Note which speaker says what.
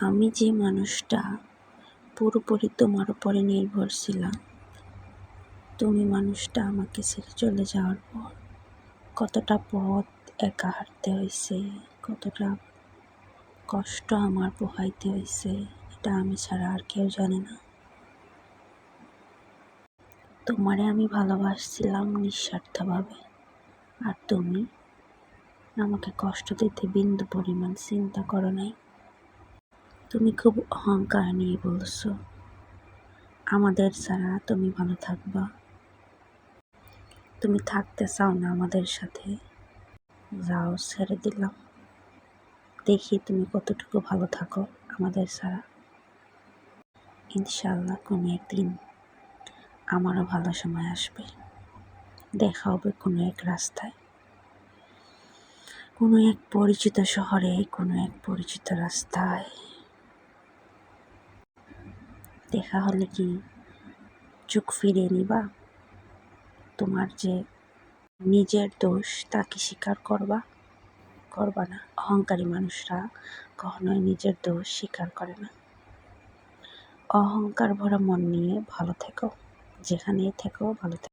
Speaker 1: আমি যে মানুষটা পুরোপুরি তোমার উপরে নির্ভর ছিলাম, তুমি মানুষটা আমাকে ছেড়ে চলে যাওয়ার পর কতটা পথ একা হাঁটতে হয়েছে, কতটা কষ্ট আমার পোহাইতে হয়েছে, এটা আমি ছাড়া আর কেউ জানে না। তোমারে আমি ভালোবাসছিলাম নিঃস্বার্থভাবে, আর তুমি আমাকে কষ্ট দিতে বিন্দু পরিমাণ চিন্তা করো নাই। তুমি খুব অহংকার নিয়ে বলছো আমাদের ছাড়া তুমি ভালো থাকবা, তুমি থাকতে চাও না আমাদের সাথে। যাও, ছেড়ে দিলাম, দেখি তুমি কতটুকু ভালো থাকো আমাদের ছাড়া। ইনশাল্লাহ কোনো একদিন আমারও ভালো সময় আসবে, দেখা হবে কোনো এক রাস্তায়, কোনো এক পরিচিত শহরে, কোনো এক পরিচিত রাস্তায়। দেখা হলে কি চোখ ফিরিয়ে নিবা? তোমার যে নিজের দোষ তা কি স্বীকার করবা না? অহংকারী মানুষরা কখনোই নিজের দোষ স্বীকার করে না। অহংকার ভরা মন নিয়ে ভালো থেকো, যেখানেই থেকো ভালো থেকো।